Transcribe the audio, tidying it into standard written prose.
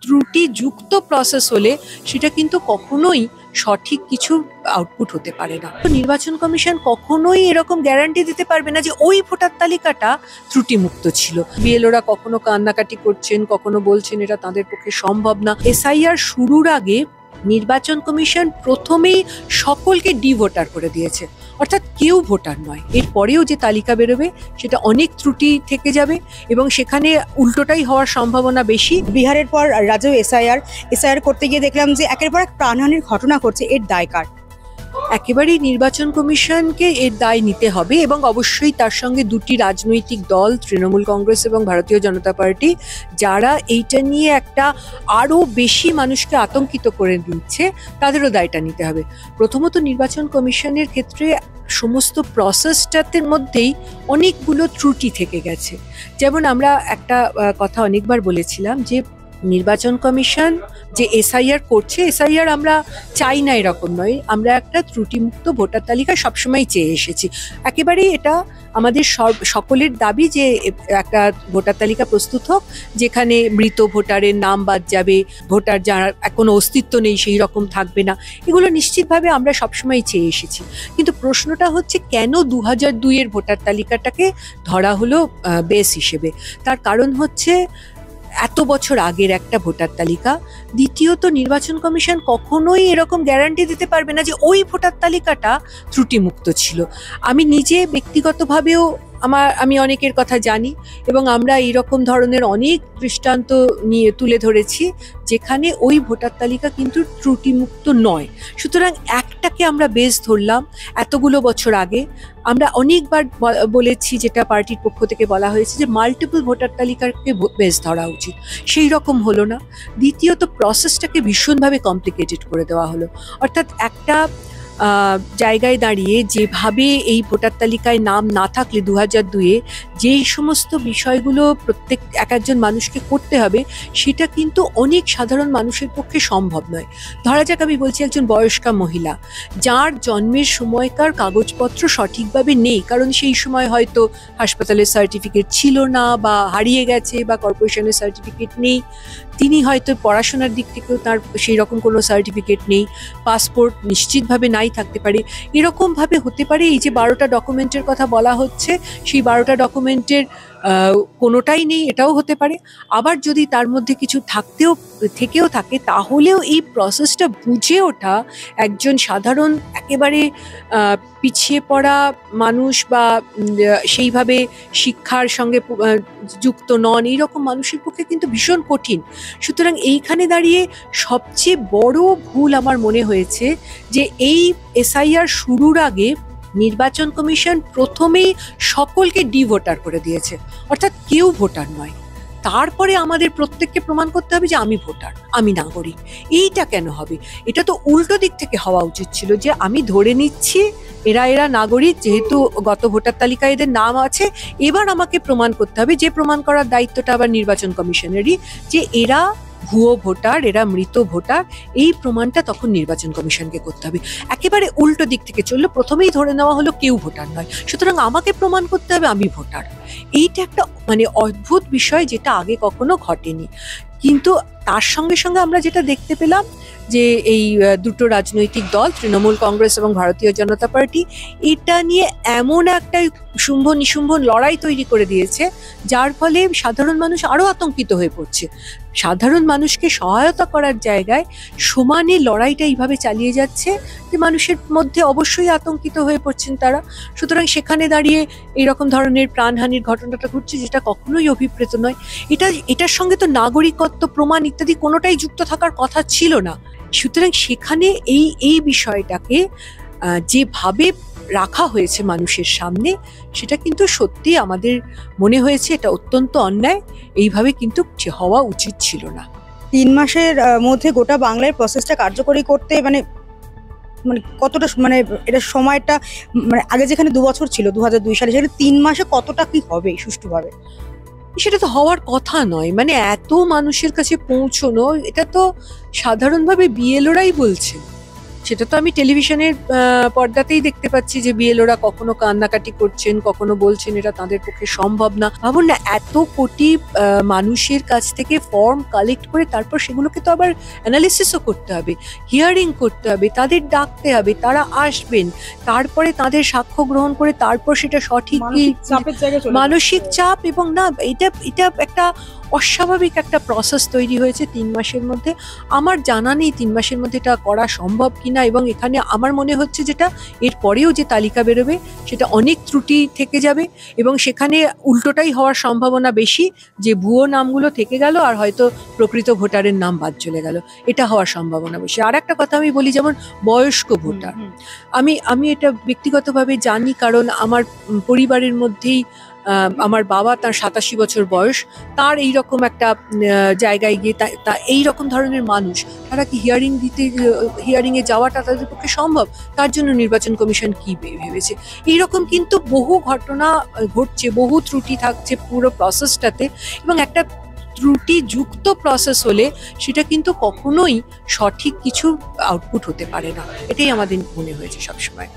ত্রুটিযুক্ত process হলে সেটা কিন্তু কখনোই সঠিক কিছু আউটপুট হতে পারে না। তো নির্বাচন কমিশন কখনোই এরকম গ্যারান্টি দিতে পারবে না যে ওই ভোটার তালিকাটা ত্রুটিমুক্ত ছিল। বিএলওরা কখনো কান্নাকাটি করছেন, কখনো বলছেন এটা তাদের পক্ষে সম্ভব না। এসআইআর শুরুর আগে নির্বাচন কমিশন প্রথমেই সকলকে ডিভোটার করে দিয়েছে, অর্থাৎ কেউ ভোটার নয়। এরপরেও যে তালিকা বেরোবে সেটা অনেক ত্রুটি থেকে যাবে এবং সেখানে উল্টোটাই হওয়ার সম্ভাবনা বেশি। বিহারের পর রাজ্যেও এসআইআর করতে গিয়ে দেখলাম যে একের পর এক প্রাণহানির ঘটনা ঘটছে, এর দায় কার? একেবারেই নির্বাচন কমিশনকে এর দায় নিতে হবে এবং অবশ্যই তার সঙ্গে দুটি রাজনৈতিক দল, তৃণমূল কংগ্রেস এবং ভারতীয় জনতা পার্টি, যারা এইটা নিয়ে একটা আরও বেশি মানুষকে আতঙ্কিত করে দিচ্ছে, তাদেরও দায়টা নিতে হবে। প্রথমত নির্বাচন কমিশনের ক্ষেত্রে সমস্ত প্রসেসটার মধ্যেই অনেকগুলো ত্রুটি থেকে গেছে। যেমন আমরা একটা কথা অনেকবার বলেছিলাম যে নির্বাচন কমিশন যে এসআইআর করছে, এসআইআর আমরা চাই না এরকম নয়, আমরা একটা ত্রুটিমুক্ত ভোটার তালিকা সবসময় চেয়ে এসেছি। একেবারেই এটা আমাদের সকলের দাবি যে একটা ভোটার তালিকা প্রস্তুত হোক যেখানে মৃত ভোটারের নাম বাদ যাবে, ভোটার যার কোনো অস্তিত্ব নেই সেই রকম থাকবে না। এগুলো নিশ্চিতভাবে আমরা সবসময় চেয়ে এসেছি। কিন্তু প্রশ্নটা হচ্ছে কেন 2002-এর ভোটার তালিকাটাকে ধরা হলো বেস হিসেবে? তার কারণ হচ্ছে এত বছর আগের একটা ভোটার তালিকা। দ্বিতীয়ত নির্বাচন কমিশন কখনোই এরকম গ্যারান্টি দিতে পারবে না যে ওই ভোটার তালিকাটা ত্রুটিমুক্ত ছিল। আমি নিজে ব্যক্তিগতভাবেও আমি অনেকের কথা জানি এবং আমরা এইরকম ধরনের অনেক দৃষ্টান্ত নিয়ে তুলে ধরেছি যেখানে ওই ভোটার তালিকা কিন্তু ত্রুটিমুক্ত নয়। সুতরাং একটাকে আমরা বেস ধরলাম এতগুলো বছর আগে। আমরা অনেকবার বলেছি, যেটা পার্টির পক্ষ থেকে বলা হয়েছে, যে মাল্টিপল ভোটার তালিকাকে বেস ধরা উচিত, সেই রকম হলো না। দ্বিতীয়ত প্রসেসটাকে ভীষণভাবে কমপ্লিকেটেড করে দেওয়া হলো। অর্থাৎ একটা জায়গায় দাঁড়িয়ে যেভাবে এই ভোটার তালিকায় নাম না থাকলে 2002-এ যেই সমস্ত বিষয়গুলো প্রত্যেক একজন মানুষকে করতে হবে, সেটা কিন্তু অনেক সাধারণ মানুষের পক্ষে সম্ভব নয়। ধরা যাক আমি বলছি একজন বয়স্কা মহিলা যার জন্মের সময়কার কাগজপত্র সঠিকভাবে নেই, কারণ সেই সময় হয়তো হাসপাতালের সার্টিফিকেট ছিল না বা হারিয়ে গেছে বা কর্পোরেশনের সার্টিফিকেট নেই, তিনি হয়তো পড়াশোনার দিক থেকেও তার সেই রকম কোনো সার্টিফিকেট নেই, পাসপোর্ট নিশ্চিতভাবে নাই থাকতে পারে। এরকমভাবে হতে পারে এই যে 12টা ডকুমেন্টের কথা বলা হচ্ছে, সেই 12টা ডকুমেন্টের কোনোটাই নেই, এটাও হতে পারে। আবার যদি তার মধ্যে কিছু থেকেও থাকে, তাহলেও এই প্রসেসটা বুঝে ওঠা একজন সাধারণ একেবারে পিছিয়ে পড়া মানুষ বা সেইভাবে শিক্ষার সঙ্গে যুক্ত নন, এইরকম মানুষের পক্ষে কিন্তু ভীষণ কঠিন। সুতরাং এইখানে দাঁড়িয়ে সবচেয়ে বড় ভুল আমার মনে হয়েছে যে এই এসআইআর শুরুর আগে নির্বাচন কমিশন প্রথমেই সকলকে ডিভোটার করে দিয়েছে, অর্থাৎ কেউ ভোটার নয়। তারপরে আমাদের প্রত্যেককে প্রমাণ করতে হবে যে আমি ভোটার, আমি নাগরিক। এইটা কেন হবে? এটা তো উল্টো দিক থেকে হওয়া উচিত ছিল, যে আমি ধরে নিচ্ছি এরা নাগরিক, যেহেতু গত ভোটার তালিকায় এদের নাম আছে, এবার আমাকে প্রমাণ করতে হবে, যে প্রমাণ করার দায়িত্বটা আবার নির্বাচন কমিশনেরই, যে এরা ভুয়ো ভোটার, এরা মৃত ভোটার। এই প্রমাণটা তখন নির্বাচন কমিশনকে করতে হবে। একেবারে উল্টো দিক থেকে চললো, প্রথমেই ধরে নেওয়া হলো কেউ ভোটার নয়, সুতরাং আমাকে প্রমাণ করতে হবে আমি ভোটার। এইটা একটা অদ্ভুত বিষয়, যেটা আগে কখনো ঘটেনি। কিন্তু তার সঙ্গে সঙ্গে আমরা যেটা দেখতে পেলাম যে এই দুটো রাজনৈতিক দল, তৃণমূল কংগ্রেস এবং ভারতীয় জনতা পার্টি, এটা নিয়ে এমন একটা শুম্ভ নিশুম্ভ লড়াই তৈরি করে দিয়েছে, যার ফলে সাধারণ মানুষ আরো আতঙ্কিত হয়ে পড়ছে। সাধারণ মানুষকে সহায়তা করার জায়গায় সমানে লড়াইটা এইভাবে চালিয়ে যাচ্ছে যে মানুষের মধ্যে অবশ্যই আতঙ্কিত হয়ে পড়ছেন তারা। সুতরাং সেখানে দাঁড়িয়ে এইরকম ধরনের প্রাণহানির ঘটনাটা ঘটছে, যেটা কখনোই অভিপ্রেত নয়। এটার সঙ্গে তো নাগরিকত্ব প্রমাণ ইত্যাদি কোনোটাই যুক্ত থাকার কথা ছিল না। সুতরাং সেখানে এই বিষয়টাকে যেভাবে রাখা হয়েছে মানুষের সামনে, সেটা কিন্তু সত্যি আমাদের মনে হয়েছে এটা অত্যন্ত অন্যায়। এইভাবে কিন্তু হওয়া উচিত ছিল না। 3 মাসের মধ্যে গোটা বাংলার প্রসেসটা কার্যকরী করতে মানে কতটা এটা সময়টা, আগে যেখানে 2 বছর ছিল 2002 সালে, সেখানে 3 মাসে কতটা কি হবে সুষ্ঠুভাবে? সেটা তো হওয়ার কথা নয়। এত মানুষের কাছে পৌঁছনো, এটা তো সাধারণভাবে বিএলওরাই বলছেন সেটা তো আমি টেলিভিশনের পর্দাতেই দেখতে পাচ্ছি যে বিএলওরা কখনো কান্নাকাটি করছেন, কখনো বলছেন এটা তাদের পক্ষে সম্ভব না। ভাবুন না, এত কোটি মানুষের কাছ থেকে ফর্ম কালেক্ট করে তারপর সেগুলোকে তো আবার অ্যানালিসিসও করতে হবে, হিয়ারিং করতে হবে, তাদের ডাকতে হবে, তারা আসবেন, তারপরে তাদের সাক্ষ্য গ্রহণ করে তারপর সেটা সঠিক কি মানসিক চাপ। এবং না, এটা এটা একটা অস্বাভাবিক একটা প্রসেস তৈরি হয়েছে 3 মাসের মধ্যে। আমার জানা নেই 3 মাসের মধ্যে এটা করা সম্ভব কিনা, এবং এখানে আমার মনে হচ্ছে যেটা এর পরেও যে তালিকা বেরোবে সেটা অনেক ত্রুটি থেকে যাবে, এবং সেখানে উল্টোটাই হওয়ার সম্ভাবনা বেশি, যে ভুয়ো নামগুলো থেকে গেল আর হয়তো প্রকৃত ভোটারের নাম বাদ চলে গেল, এটা হওয়ার সম্ভাবনা বেশি। আর একটা কথা আমি বলি, যেমন বয়স্ক ভোটার, আমি এটা ব্যক্তিগতভাবে জানি, কারণ আমার পরিবারের মধ্যেই আমার বাবা, তার 87 বছর বয়স, তার এইরকম একটা জায়গায় গিয়ে তা এইরকম ধরনের মানুষ, তারা কি হিয়ারিং এ যাওয়াটা তাদের পক্ষে সম্ভব? তার জন্য নির্বাচন কমিশন কি ভেবেছে? এইরকম কিন্তু বহু ঘটনা ঘটছে, বহু ত্রুটি থাকছে পুরো প্রসেসটাতে, এবং একটা ত্রুটিযুক্ত প্রসেস হলে সেটা কিন্তু কখনোই সঠিক কিছু আউটপুট হতে পারে না, এটাই আমাদের মনে হয়েছে সবসময়।